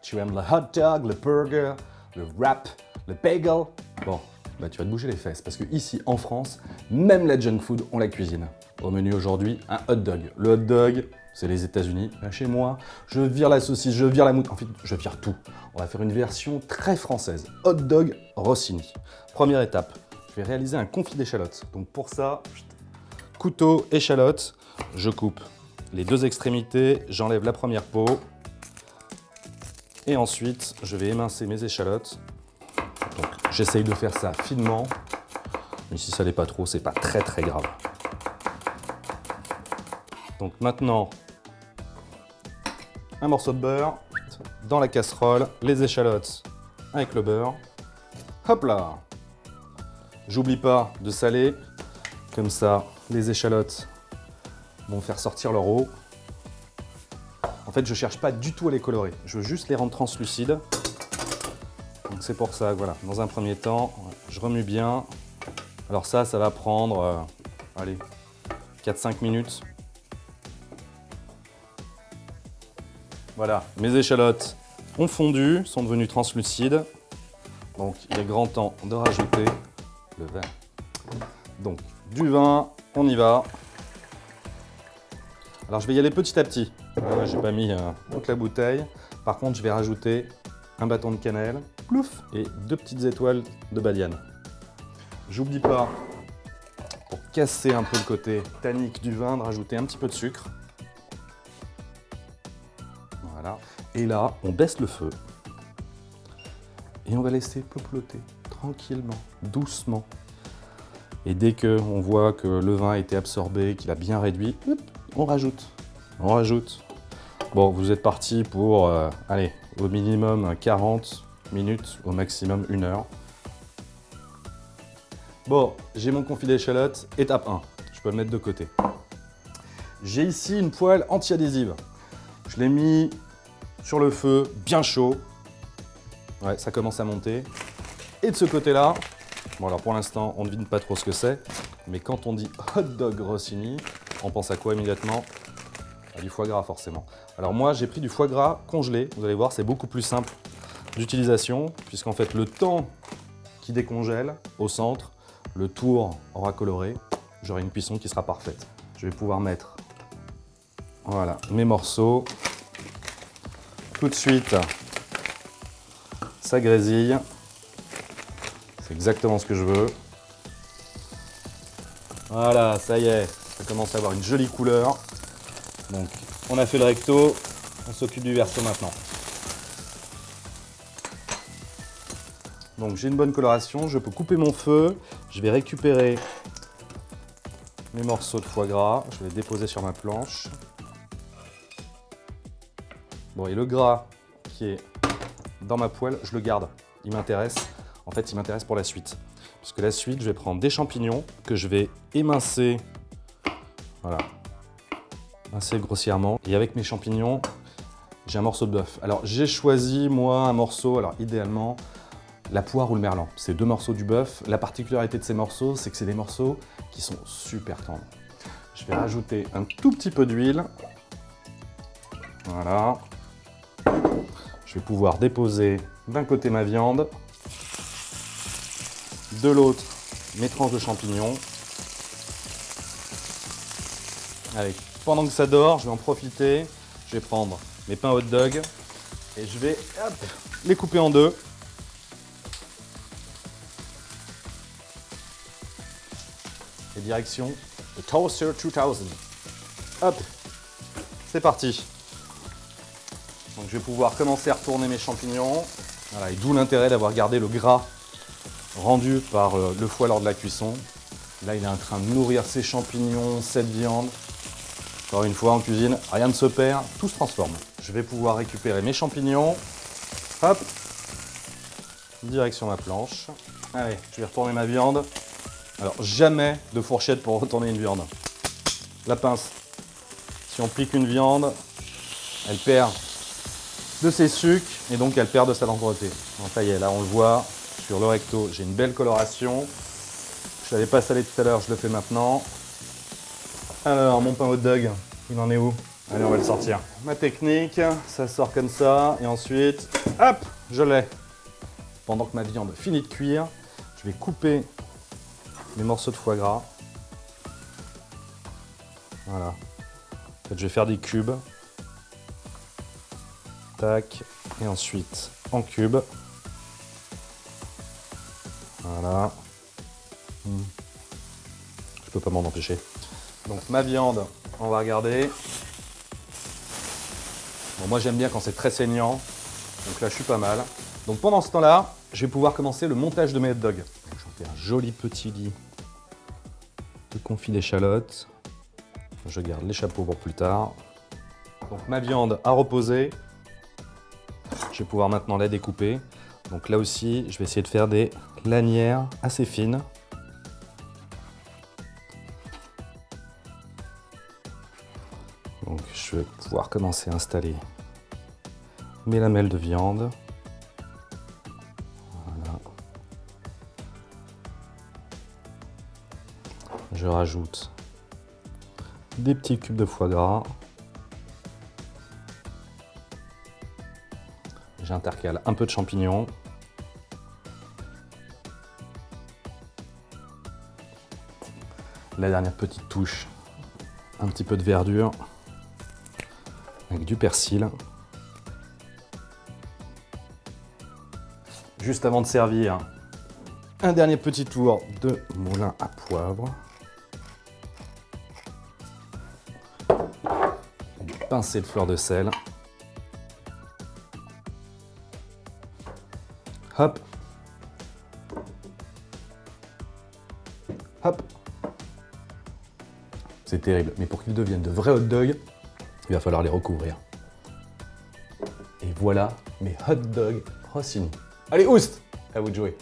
Tu aimes le hot dog, le burger, le wrap, le bagel? Bon, bah tu vas te bouger les fesses parce que ici en France, même la junk food, on la cuisine. Au menu aujourd'hui, un hot dog. Le hot dog, c'est les États-Unis. Là, chez moi, je vire la saucisse, je vire la moutarde. En fait, je vire tout. On va faire une version très française. Hot dog Rossini. Première étape, je vais réaliser un confit d'échalotes. Donc pour ça, couteau, échalote, je coupe les deux extrémités, j'enlève la première peau. Et ensuite, je vais émincer mes échalotes. Donc, j'essaye de faire ça finement. Mais si ça l'est pas trop, c'est pas très grave. Donc maintenant, un morceau de beurre dans la casserole, les échalotes avec le beurre. Hop là! J'oublie pas de saler. Comme ça, les échalotes vont faire sortir leur eau. En fait, je cherche pas du tout à les colorer. Je veux juste les rendre translucides. Donc c'est pour ça que voilà, dans un premier temps, je remue bien. Alors ça va prendre, allez, 4-5 minutes. Voilà, mes échalotes ont fondu, sont devenues translucides. Donc il est grand temps de rajouter le vin. Donc du vin, on y va. Alors je vais y aller petit à petit. J'ai pas mis toute la bouteille. Par contre, je vais rajouter un bâton de cannelle, plouf, et 2 petites étoiles de badiane. J'oublie pas, pour casser un peu le côté tannique du vin, de rajouter un petit peu de sucre. Voilà. Et là, on baisse le feu. Et on va laisser plopoter tranquillement, doucement. Et dès qu'on voit que le vin a été absorbé, qu'il a bien réduit, hop, on rajoute. On rajoute. Bon, vous êtes parti pour, allez, au minimum 40 minutes, au maximum 1 heure. Bon, j'ai mon confit d'échalote, étape 1. Je peux le mettre de côté. J'ai ici une poêle anti-adhésive. Je l'ai mis sur le feu, bien chaud. Ouais, ça commence à monter. Et de ce côté-là, bon alors pour l'instant, on ne devine pas trop ce que c'est, mais quand on dit hot dog Rossini, on pense à quoi immédiatement? À du foie gras forcément. Alors moi, j'ai pris du foie gras congelé. Vous allez voir, c'est beaucoup plus simple d'utilisation, puisqu'en fait, le temps qui décongèle au centre, le tour aura coloré, j'aurai une cuisson qui sera parfaite. Je vais pouvoir mettre, voilà, mes morceaux. Tout de suite, ça grésille. C'est exactement ce que je veux. Voilà, ça y est, ça commence à avoir une jolie couleur. Donc, on a fait le recto, on s'occupe du verso maintenant. Donc, j'ai une bonne coloration, je peux couper mon feu. Je vais récupérer mes morceaux de foie gras, je vais les déposer sur ma planche. Bon, et le gras qui est dans ma poêle, je le garde. Il m'intéresse. En fait, il m'intéresse pour la suite. Parce que la suite, je vais prendre des champignons que je vais émincer. Voilà. Assez grossièrement. Et avec mes champignons, j'ai un morceau de bœuf. Alors, j'ai choisi, moi, un morceau, alors idéalement, la poire ou le merlan. C'est 2 morceaux du bœuf. La particularité de ces morceaux, c'est que c'est des morceaux qui sont super tendres. Je vais rajouter un tout petit peu d'huile. Voilà. Je vais pouvoir déposer d'un côté ma viande, de l'autre mes tranches de champignons. Allez, pendant que ça dort, je vais en profiter. Je vais prendre mes pains hot dog et je vais hop, les couper en 2. Et direction le Toaster 2000. Hop, c'est parti. Donc je vais pouvoir commencer à retourner mes champignons. Voilà, et d'où l'intérêt d'avoir gardé le gras rendu par le foie lors de la cuisson. Là, il est en train de nourrir ses champignons, cette viande. Encore une fois, en cuisine, rien ne se perd, tout se transforme. Je vais pouvoir récupérer mes champignons. Hop, direction ma planche. Allez, je vais retourner ma viande. Alors, jamais de fourchette pour retourner une viande. La pince. Si on pique une viande, elle perd de ses sucres et donc elle perd de sa tendreté. Donc ça y est, là on le voit, sur le recto, j'ai une belle coloration. Je ne l'avais pas salé tout à l'heure, je le fais maintenant. Alors, mon pain hot dog, il en est où? Allez, on va le sortir. Ma technique, ça sort comme ça, et ensuite, hop, je l'ai. Pendant que ma viande finit de cuire, je vais couper mes morceaux de foie gras. Voilà. En fait, je vais faire des cubes. Tac. Et ensuite, en cubes. Voilà. Je peux pas m'en empêcher. Donc ma viande, on va regarder. Bon, moi j'aime bien quand c'est très saignant. Donc là je suis pas mal. Donc pendant ce temps-là, je vais pouvoir commencer le montage de mes hot dogs. Je fais un joli petit lit de confit d'échalotes. Je garde les chapeaux pour plus tard. Donc ma viande a reposé. Je vais pouvoir maintenant la découper. Donc là aussi, je vais essayer de faire des lanières assez fines. Donc je vais pouvoir commencer à installer mes lamelles de viande. Voilà. Je rajoute des petits cubes de foie gras. J'intercale un peu de champignons. La dernière petite touche, un petit peu de verdure avec du persil. Juste avant de servir, un dernier petit tour de moulin à poivre. Une pincée de fleur de sel. Hop. Hop. C'est terrible, mais pour qu'ils deviennent de vrais hot dogs, il va falloir les recouvrir. Et voilà mes hot dogs Rossini. Allez, oust! À vous de jouer.